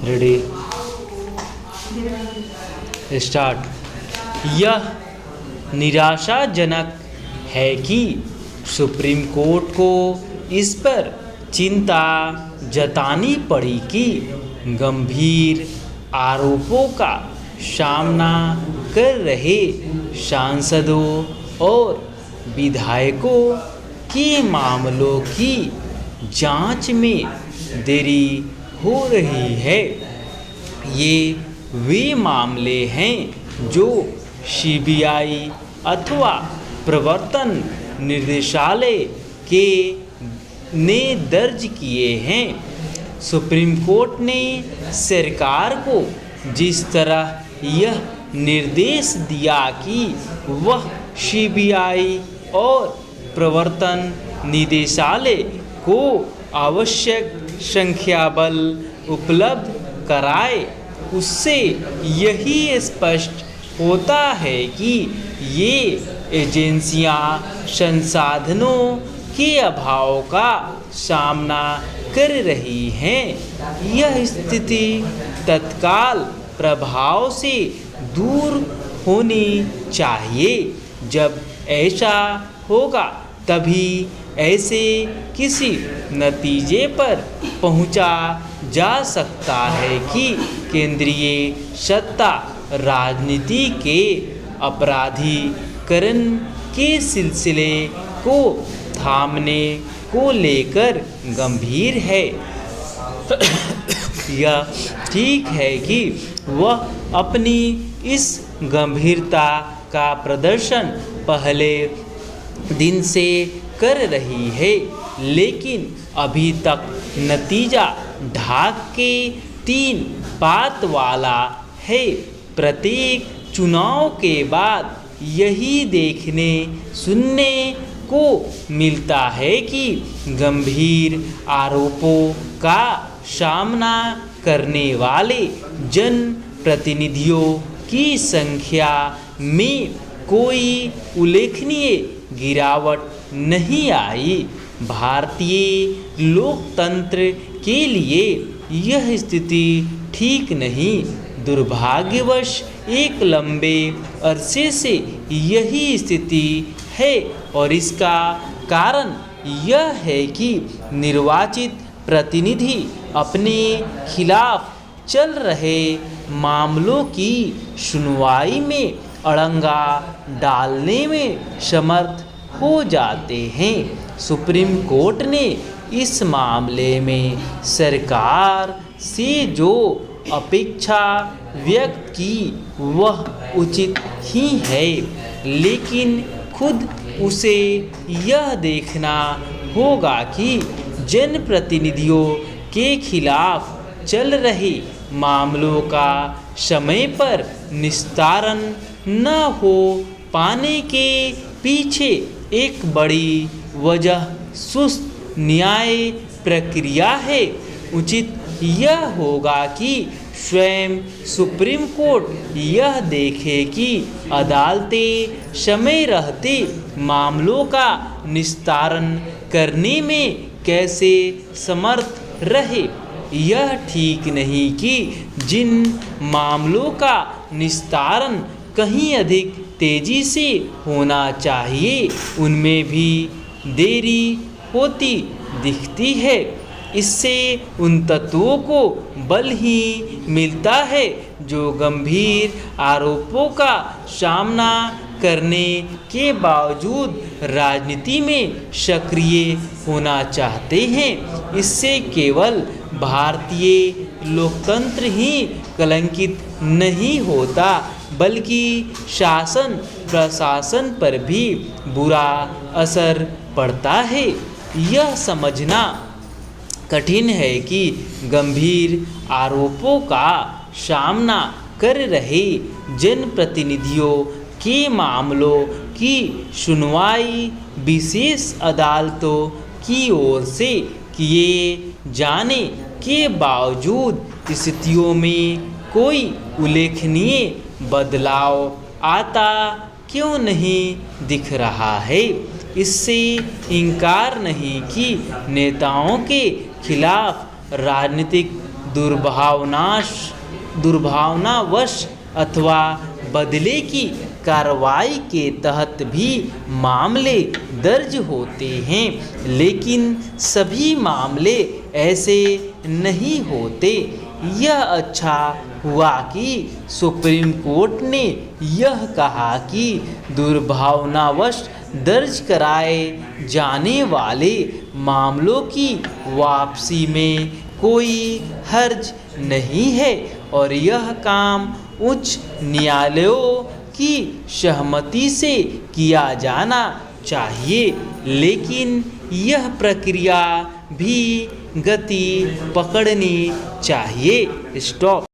Ready start. यह निराशाजनक है कि सुप्रीम कोर्ट को इस पर चिंता जतानी पड़ी कि गंभीर आरोपों का सामना कर रहे सांसदों और विधायकों के मामलों की जांच में देरी हो रही है। ये वे मामले हैं जो सीबीआई अथवा प्रवर्तन निदेशालय ने दर्ज किए हैं। सुप्रीम कोर्ट ने सरकार को जिस तरह यह निर्देश दिया कि वह सीबीआई और प्रवर्तन निदेशालय को आवश्यक संख्याबल उपलब्ध कराए, उससे यही स्पष्ट होता है कि ये एजेंसियां संसाधनों के अभाव का सामना कर रही हैं। यह स्थिति तत्काल प्रभाव से दूर होनी चाहिए। जब ऐसा होगा तभी ऐसे किसी नतीजे पर पहुंचा जा सकता है कि केंद्रीय सत्ता राजनीति के अपराधीकरण के सिलसिले को थामने को लेकर गंभीर है। यह ठीक है कि वह अपनी इस गंभीरता का प्रदर्शन पहले दिन से कर रही है, लेकिन अभी तक नतीजा ढाक के 3 पात वाला है। प्रत्येक चुनाव के बाद यही देखने सुनने को मिलता है कि गंभीर आरोपों का सामना करने वाले जनप्रतिनिधियों की संख्या में कोई उल्लेखनीय गिरावट नहीं आई। भारतीय लोकतंत्र के लिए यह स्थिति ठीक नहीं। दुर्भाग्यवश एक लंबे अरसे से यही स्थिति है और इसका कारण यह है कि निर्वाचित प्रतिनिधि अपने खिलाफ चल रहे मामलों की सुनवाई में अड़ंगा डालने में समर्थ हो जाते हैं। सुप्रीम कोर्ट ने इस मामले में सरकार से जो अपेक्षा व्यक्त की वह उचित ही है, लेकिन खुद उसे यह देखना होगा कि जनप्रतिनिधियों के खिलाफ चल रहे मामलों का समय पर निस्तारण न हो पाने के पीछे एक बड़ी वजह सुस्त न्याय प्रक्रिया है। उचित यह होगा कि स्वयं सुप्रीम कोर्ट यह देखे कि अदालतें समय रहते मामलों का निस्तारण करने में कैसे समर्थ रहे। यह ठीक नहीं कि जिन मामलों का निस्तारण कहीं अधिक तेजी से होना चाहिए उनमें भी देरी होती दिखती है। इससे उन तत्वों को बल ही मिलता है जो गंभीर आरोपों का सामना करने के बावजूद राजनीति में सक्रिय होना चाहते हैं। इससे केवल भारतीय लोकतंत्र ही कलंकित नहीं होता बल्कि शासन प्रशासन पर भी बुरा असर पड़ता है। यह समझना कठिन है कि गंभीर आरोपों का सामना कर रहे जनप्रतिनिधियों के मामलों की सुनवाई विशेष अदालतों की ओर से किए जाने के बावजूद स्थितियों में कोई उल्लेखनीय बदलाव आता क्यों नहीं दिख रहा है। इससे इनकार नहीं कि नेताओं के खिलाफ राजनीतिक दुर्भावनावश अथवा बदले की कार्रवाई के तहत भी मामले दर्ज होते हैं, लेकिन सभी मामले ऐसे नहीं होते। यह अच्छा हुआ कि सुप्रीम कोर्ट ने यह कहा कि दुर्भावनावश दर्ज कराए जाने वाले मामलों की वापसी में कोई हर्ज नहीं है और यह काम उच्च न्यायालयों की सहमति से किया जाना चाहिए, लेकिन यह प्रक्रिया भी गति पकड़नी चाहिए। स्टॉप।